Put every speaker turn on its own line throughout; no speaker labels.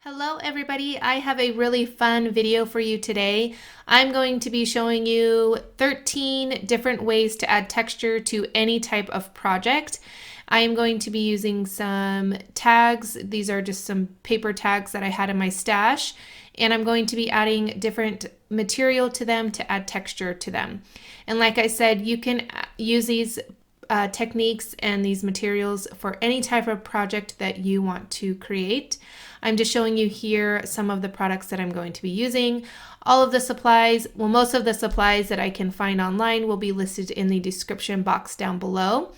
Hello everybody, I have a really fun video for you today. I'm going to be showing you 13 different ways to add texture to any type of project. I am going to be using some tags. These are just some paper tags that I had in my stash, and I'm going to be adding different material to them to add texture to them. And like I said, you can use these techniques and these materials for any type of project that you want to create. I'm just showing you here some of the products that I'm going to be using. All of the supplies, well, most of the supplies that I can find online will be listed in the description box down below.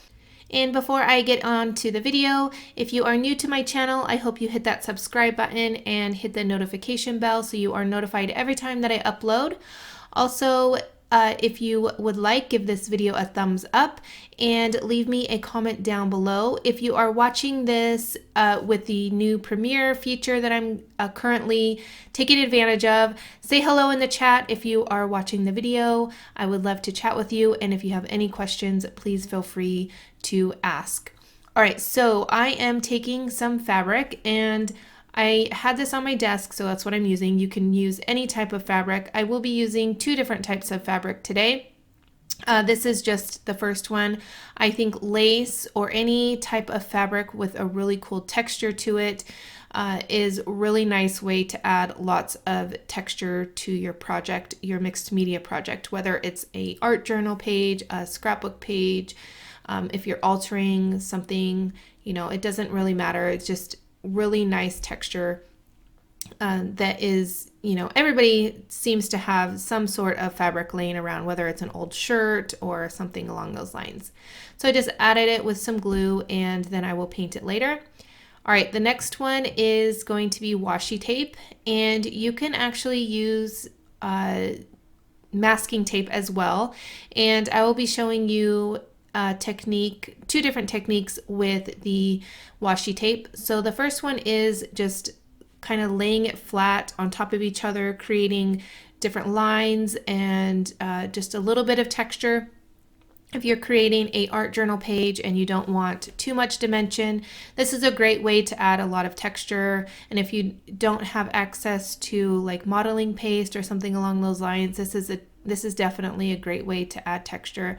And before I get on to the video, if you are new to my channel, I hope you hit that subscribe button and hit the notification bell so you are notified every time that I upload. Also, if you would like, give this video a thumbs up and leave me a comment down below. If you are watching this with the new Premiere feature that I'm currently taking advantage of, say hello in the chat if you are watching the video. I would love to chat with you, and if you have any questions, please feel free to ask. All right, so I am taking some fabric, and I had this on my desk, so that's what I'm using. You can use any type of fabric. I will be using two different types of fabric today. This is just the first one. I think lace or any type of fabric with a really cool texture to it is a really nice way to add lots of texture to your project, your mixed media project, whether it's a art journal page, a scrapbook page, if you're altering something, it doesn't really matter. It's just really nice texture that is, everybody seems to have some sort of fabric laying around, whether it's an old shirt or something along those lines. So I just added it with some glue, and then I will paint it later. All right, the next one is going to be washi tape, and you can actually use masking tape as well. And I will be showing you two different techniques with the washi tape. So the first one is just kind of laying it flat on top of each other, creating different lines and just a little bit of texture. If you're creating a art journal page and you don't want too much dimension, this is a great way to add a lot of texture. And if you don't have access to like modeling paste or something along those lines, this is definitely a great way to add texture.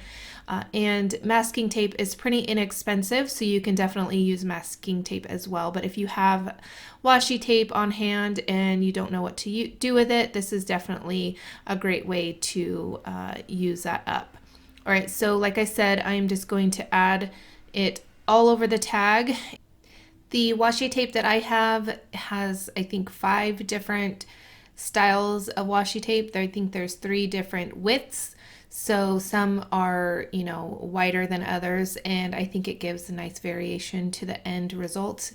And masking tape is pretty inexpensive, so you can definitely use masking tape as well. But if you have washi tape on hand and you don't know what to do with it, this is definitely a great way to use that up. All right, so like I said, I'm just going to add it all over the tag. The washi tape that I have has, I think, 5 different styles of washi tape. I think there's 3 different widths. So some are, wider than others, and I think it gives a nice variation to the end result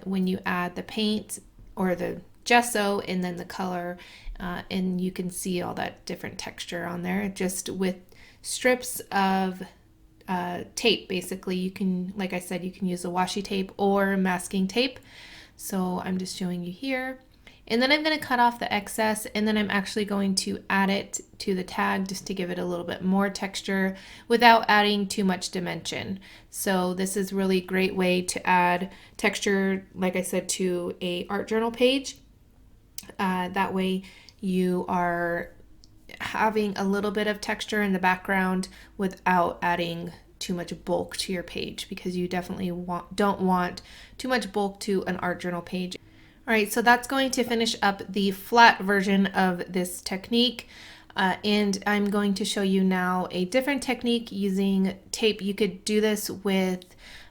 when you add the paint or the gesso and then the color, and you can see all that different texture on there just with strips of tape. Basically, you can, like I said, you can use the washi tape or masking tape. So I'm just showing you here. And then I'm going to cut off the excess, and then I'm actually going to add it to the tag just to give it a little bit more texture without adding too much dimension. So this is really a great way to add texture, like I said, to a art journal page. That way you are having a little bit of texture in the background without adding too much bulk to your page, because you definitely don't want too much bulk to an art journal page. All right, so that's going to finish up the flat version of this technique. And I'm going to show you now a different technique using tape. You could do this with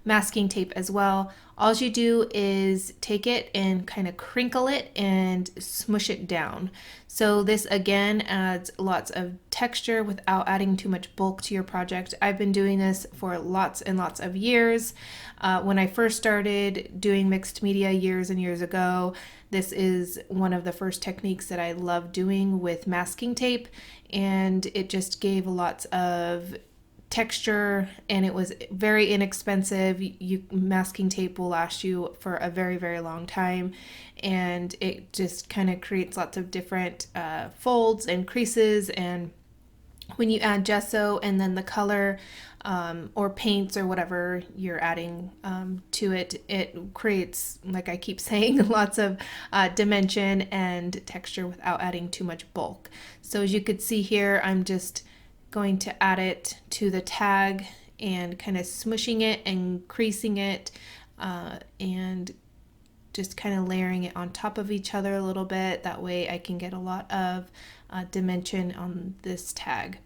masking tape as well. All you do is take it and kind of crinkle it and smush it down. So this again adds lots of texture without adding too much bulk to your project. I've been doing this for lots and lots of years. When I first started doing mixed media years and years ago, this is one of the first techniques that I love doing with masking tape, and it just gave lots of texture, and it was very inexpensive. Masking tape will last you for a very, very long time, and it just kind of creates lots of different folds and creases and when you add gesso and then the color or paints or whatever you're adding to it, it creates, like I keep saying, lots of dimension and texture without adding too much bulk. So as you could see here, I'm just going to add it to the tag and kind of smushing it and creasing it and just kind of layering it on top of each other a little bit. That way I can get a lot of dimension on this tag.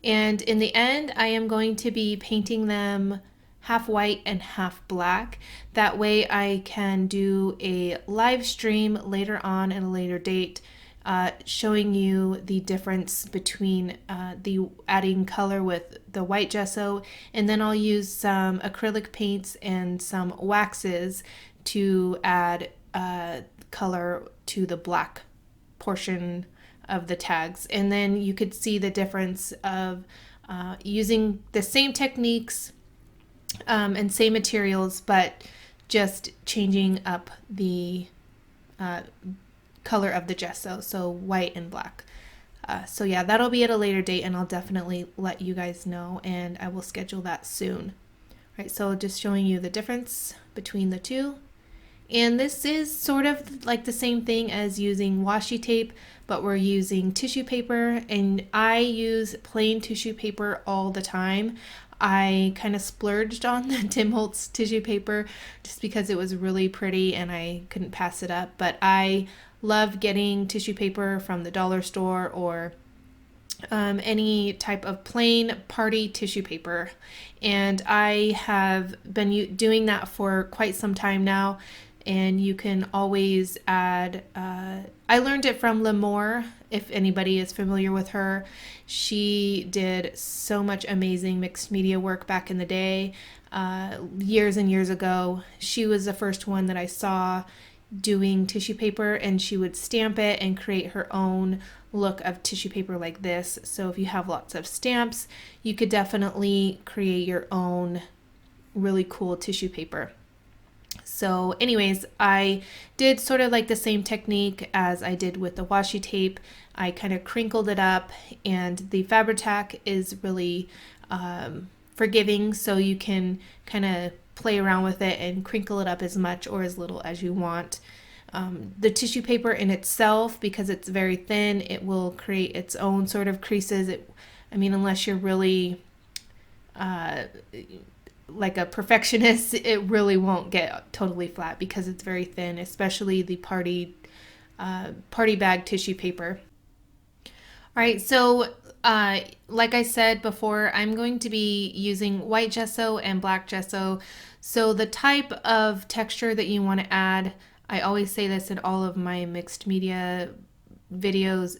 And in the end, I am going to be painting them half white and half black. That way I can do a live stream later on at a later date showing you the difference between the adding color with the white gesso, and then I'll use some acrylic paints and some waxes to add color to the black portion of the tags. And then you could see the difference of using the same techniques and same materials, but just changing up the color of the gesso, so white and black. So yeah, that'll be at a later date, and I'll definitely let you guys know, and I will schedule that soon. Right, so just showing you the difference between the two. And this is sort of like the same thing as using washi tape, but we're using tissue paper, and I use plain tissue paper all the time. I kind of splurged on the Tim Holtz tissue paper just because it was really pretty and I couldn't pass it up, but I love getting tissue paper from the dollar store or any type of plain party tissue paper, and I have been doing that for quite some time now. And you can always add, I learned it from Filmora, if anybody is familiar with her. She did so much amazing mixed media work back in the day, years and years ago. She was the first one that I saw doing tissue paper, and she would stamp it and create her own look of tissue paper like this. So if you have lots of stamps, you could definitely create your own really cool tissue paper. So anyways, I did sort of like the same technique as I did with the washi tape. I kind of crinkled it up, and the Fabri-tac is really forgiving, so you can kind of play around with it and crinkle it up as much or as little as you want. The tissue paper in itself, because it's very thin, it will create its own sort of creases. I mean, unless you're really like a perfectionist, it really won't get totally flat because it's very thin, especially the party bag tissue paper. All right, so like I said before, I'm going to be using white gesso and black gesso. So the type of texture that you want to add, I always say this in all of my mixed media videos,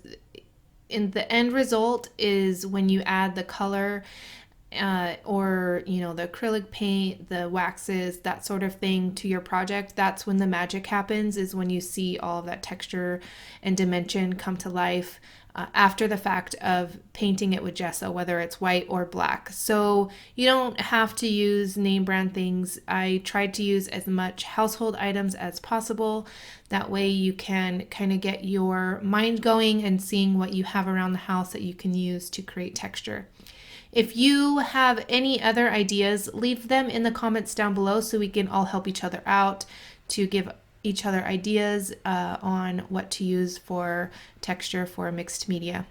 in the end result is when you add the color or the acrylic paint, the waxes, that sort of thing to your project. That's when the magic happens, is when you see all of that texture and dimension come to life after the fact of painting it with gesso, whether it's white or black. So you don't have to use name brand things. I tried to use as much household items as possible. That way you can kind of get your mind going and seeing what you have around the house that you can use to create texture. If you have any other ideas, leave them in the comments down below so we can all help each other out to give each other ideas on what to use for texture for mixed media.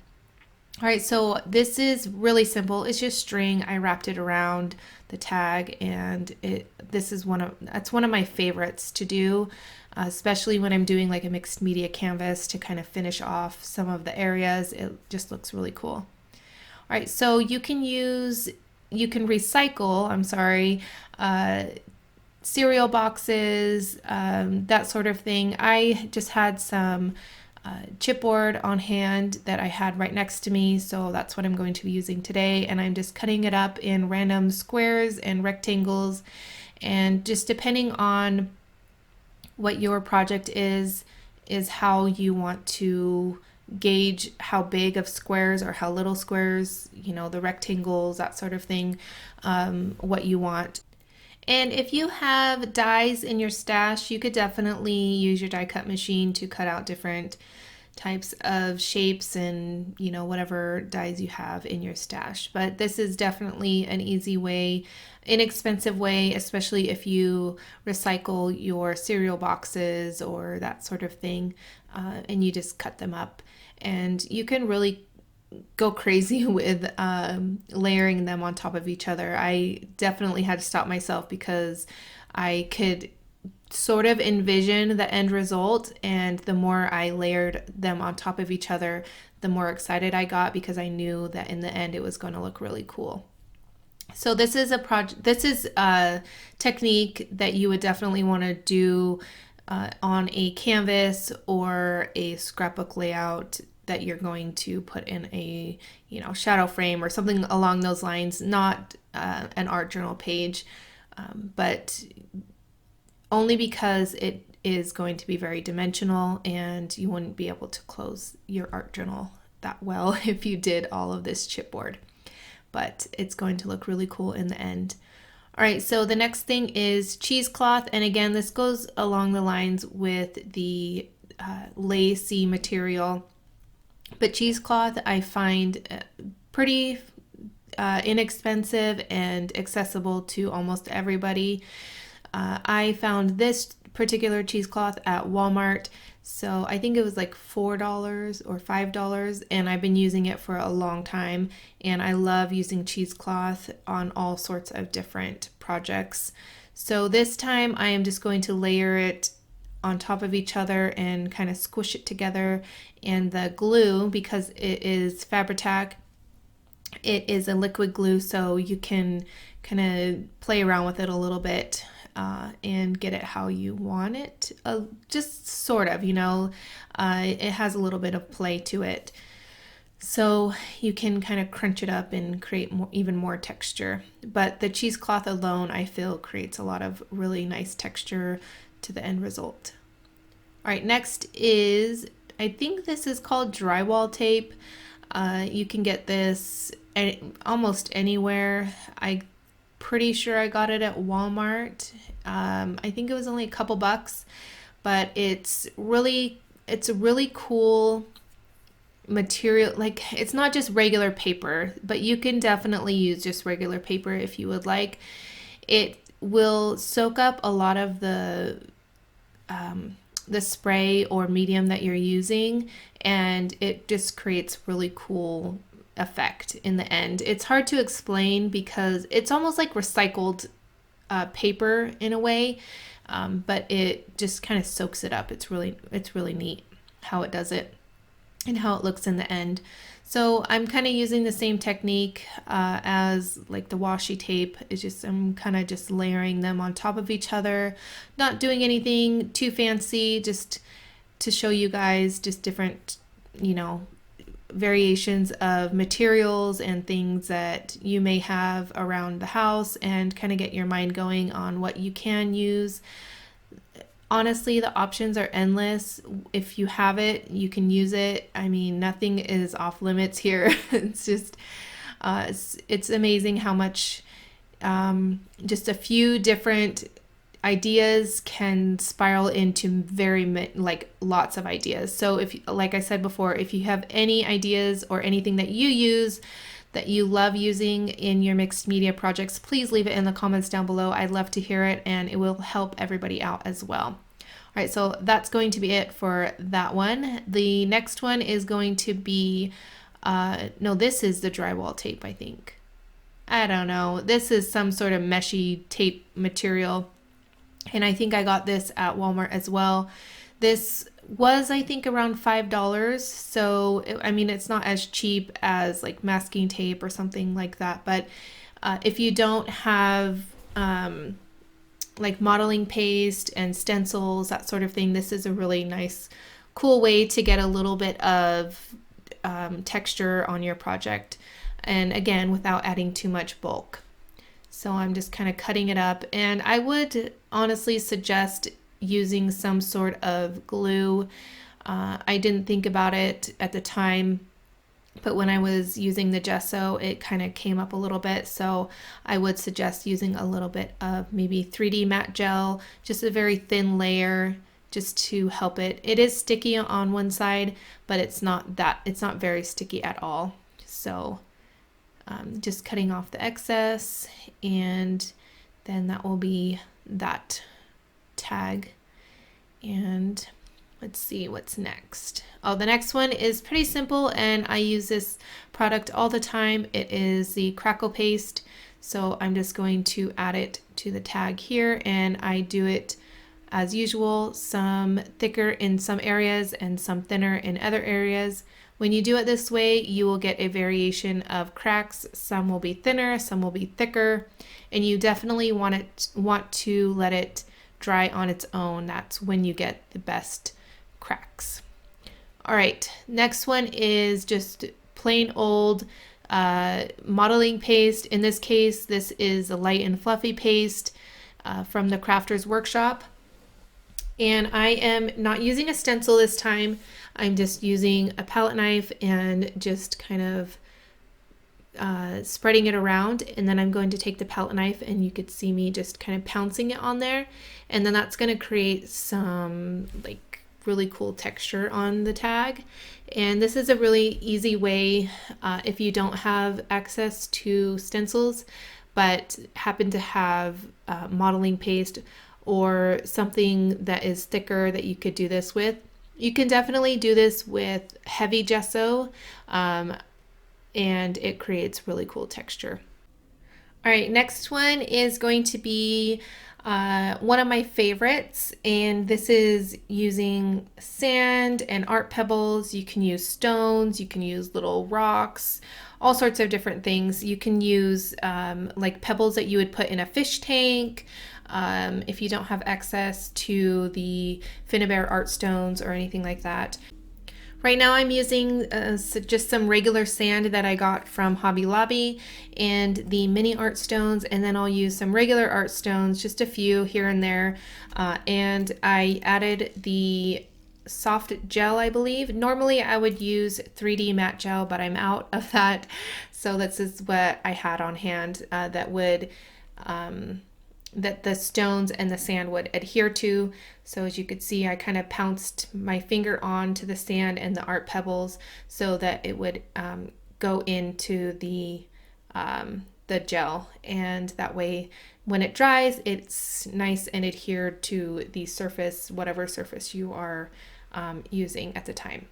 All right, so this is really simple. It's just string. I wrapped it around the tag, and that's one of my favorites to do, especially when I'm doing like a mixed media canvas to kind of finish off some of the areas. It just looks really cool. All right, so you can recycle, cereal boxes, that sort of thing. I just had some chipboard on hand that I had right next to me, so that's what I'm going to be using today, and I'm just cutting it up in random squares and rectangles, and just depending on what your project is how you want to gauge how big of squares or how little squares, the rectangles, that sort of thing, what you want. And if you have dies in your stash, you could definitely use your die cut machine to cut out different types of shapes and, you know, whatever dies you have in your stash. But this is definitely an easy way, inexpensive way, especially if you recycle your cereal boxes or that sort of thing, and you just cut them up. And you can really go crazy with layering them on top of each other. I definitely had to stop myself because I could sort of envision the end result, and the more I layered them on top of each other, the more excited I got because I knew that in the end it was going to look really cool. So this is a technique that you would definitely want to do on a canvas or a scrapbook layout that you're going to put in a, you know, shadow frame or something along those lines, not an art journal page, but only because it is going to be very dimensional and you wouldn't be able to close your art journal that well if you did all of this chipboard. But it's going to look really cool in the end. All right, so the next thing is cheesecloth, and again, this goes along the lines with the lacy material, but cheesecloth I find pretty inexpensive and accessible to almost everybody. I found this particular cheesecloth at Walmart, so I think it was like $4 or $5, and I've been using it for a long time, and I love using cheesecloth on all sorts of different projects. So this time I am just going to layer it on top of each other and kind of squish it together, and the glue, because it is Fabri-tac, it is a liquid glue, so you can kind of play around with it a little bit and get it how you want it. Just sort of, you know, it has a little bit of play to it. So you can kind of crunch it up and create even more texture. But the cheesecloth alone, I feel, creates a lot of really nice texture to the end result. All right, next is, I think this is called drywall tape. You can get this almost anywhere. I'm pretty sure I got it at Walmart. I think it was only a couple bucks, but it's a really cool material. Like, it's not just regular paper, but you can definitely use just regular paper if you would like. It will soak up a lot of the spray or medium that you're using, and it just creates really cool effect in the end. It's hard to explain because it's almost like recycled paper in a way, but it just kind of soaks it up. It's really neat how it does it and how it looks in the end. So I'm kind of using the same technique as like the washi tape. It's just, I'm kind of just layering them on top of each other, not doing anything too fancy, just to show you guys just different, you know, variations of materials and things that you may have around the house, and kind of get your mind going on what you can use. Honestly, the options are endless. If you have it, you can use it. I mean, nothing is off limits here. It's just, it's amazing how much just a few different ideas can spiral into like lots of ideas. So if, like I said before, if you have any ideas or anything that you use that you love using in your mixed media projects, please leave it in the comments down below. I'd love to hear it, and it will help everybody out as well. All right, so that's going to be it for that one. The next one is going to be, no, this is the drywall tape, I think. I don't know. This is some sort of meshy tape material, and I think I got this at Walmart as well. This was, I think, around $5, so I mean, it's not as cheap as like masking tape or something like that, but if you don't have like modeling paste and stencils, that sort of thing, this is a really nice, cool way to get a little bit of texture on your project, and again, without adding too much bulk. So I'm just kind of cutting it up, and I would honestly suggest using some sort of glue. I didn't think about it at the time, but when I was using the gesso, it kind of came up a little bit. So I would suggest using a little bit of maybe 3D matte gel, just a very thin layer, just to help it. It is sticky on one side, but it's not very sticky at all. So just cutting off the excess, and then that will be that tag. And let's see what's next. Oh, the next one is pretty simple, and I use this product all the time. It is the Crackle paste. So I'm just going to add it to the tag here, and I do it as usual, some thicker in some areas and some thinner in other areas. When you do it this way, you will get a variation of cracks. Some will be thinner, some will be thicker, and you definitely want to let it dry on its own. That's when you get the best cracks. All right, next one is just plain old modeling paste. In this case, this is a light and fluffy paste from the Crafter's Workshop. And I am not using a stencil this time. I'm just using a palette knife and just kind of spreading it around. And then I'm going to take the palette knife, and you could see me just kind of pouncing it on there. And then that's going to create some like really cool texture on the tag. And this is a really easy way if you don't have access to stencils but happen to have modeling paste or something that is thicker that you could do this with. You can definitely do this with heavy gesso, and it creates really cool texture. All right, next one is going to be one of my favorites, and this is using sand and art pebbles. You can use stones, you can use little rocks, all sorts of different things. You can use like pebbles that you would put in a fish tank. If you don't have access to the Finnabair art stones or anything like that. Right now I'm using just some regular sand that I got from Hobby Lobby and the mini art stones, and then I'll use some regular art stones, just a few here and there, and I added the soft gel, I believe. Normally I would use 3D matte gel, but I'm out of that, so this is what I had on hand that would that the stones and the sand would adhere to. So as you could see, I kind of pounced my finger onto the sand and the art pebbles so that it would go into the gel, and that way when it dries, it's nice and adhered to the surface, whatever surface you are using at the time.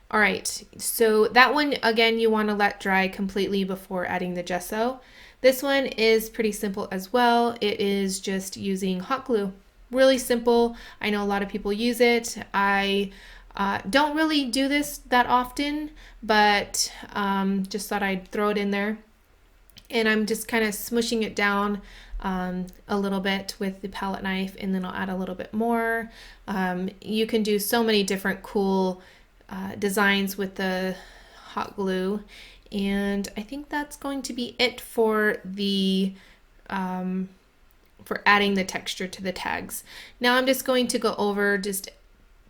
All right, so that one, again, you want to let dry completely before adding the gesso. This one is pretty simple as well. It is just using hot glue. Really simple. I know a lot of people use it. I don't really do this that often, but just thought I'd throw it in there. And I'm just kind of smushing it down a little bit with the palette knife, and then I'll add a little bit more. You can do so many different cool designs with the hot glue. And I think that's going to be it for the for adding the texture to the tags. Now I'm just going to go over just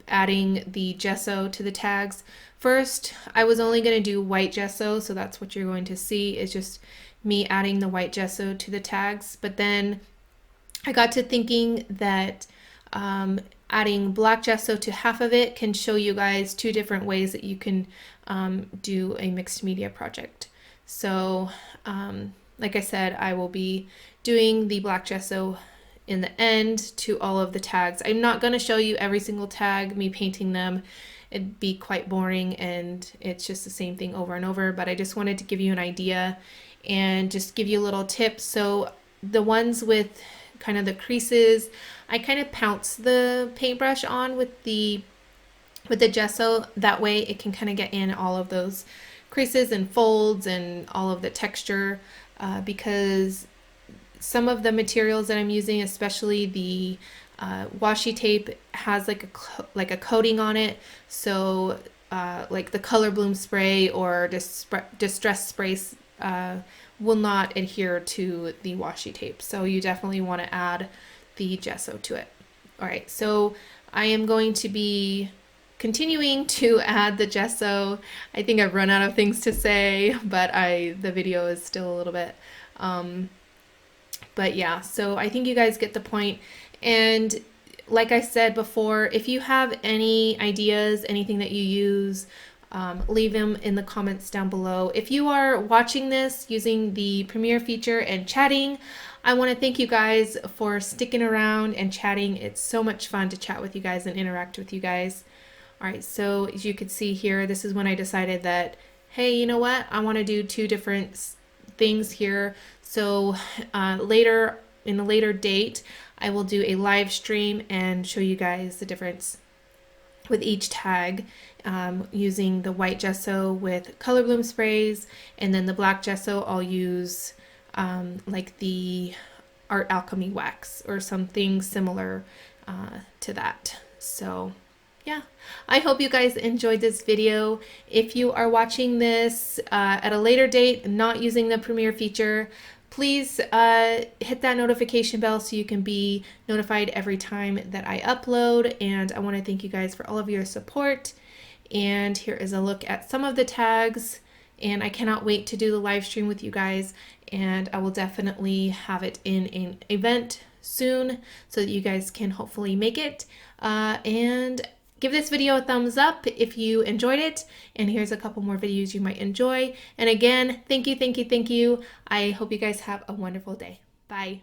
adding the gesso to the tags. First, I was only going to do white gesso, so that's what you're going to see is just me adding the white gesso to the tags. But then I got to thinking that adding black gesso to half of it can show you guys two different ways that you can do a mixed media project. So like I said, I will be doing the black gesso in the end to all of the tags. I'm not going to show you every single tag, me painting them. It'd be quite boring, and it's just the same thing over and over, but I just wanted to give you an idea and just give you a little tip. So the ones with kind of the creases, I kind of pounce the paintbrush on with the gesso. That way it can kind of get in all of those creases and folds and all of the texture, because some of the materials that I'm using, especially the washi tape, has like a coating on it. So like the color bloom spray or distress sprays will not adhere to the washi tape. So you definitely want to add the gesso to it. All right, so I am going to be continuing to add the gesso. I think I've run out of things to say, but the video is still a little bit, but yeah, so I think you guys get the point. And like I said before, if you have any ideas, anything that you use, leave them in the comments down below. If you are watching this using the Premiere feature and chatting, I want to thank you guys for sticking around and chatting. It's so much fun to chat with you guys and interact with you guys. All right, so as you can see here, this is when I decided that, hey, you know what? I want to do two different things here. So later, in a later date, I will do a live stream and show you guys the difference with each tag, using the white gesso with color bloom sprays, and then the black gesso I'll use like the Art Alchemy wax or something similar to that. So yeah, I hope you guys enjoyed this video. If you are watching this at a later date, not using the Premiere feature, please hit that notification bell so you can be notified every time that I upload. And I want to thank you guys for all of your support. And here is a look at some of the tags. And I cannot wait to do the live stream with you guys. And I will definitely have it in an event soon so that you guys can hopefully make it. And give this video a thumbs up if you enjoyed it, and here's a couple more videos you might enjoy. And again, thank you, thank you, thank you. I hope you guys have a wonderful day. Bye.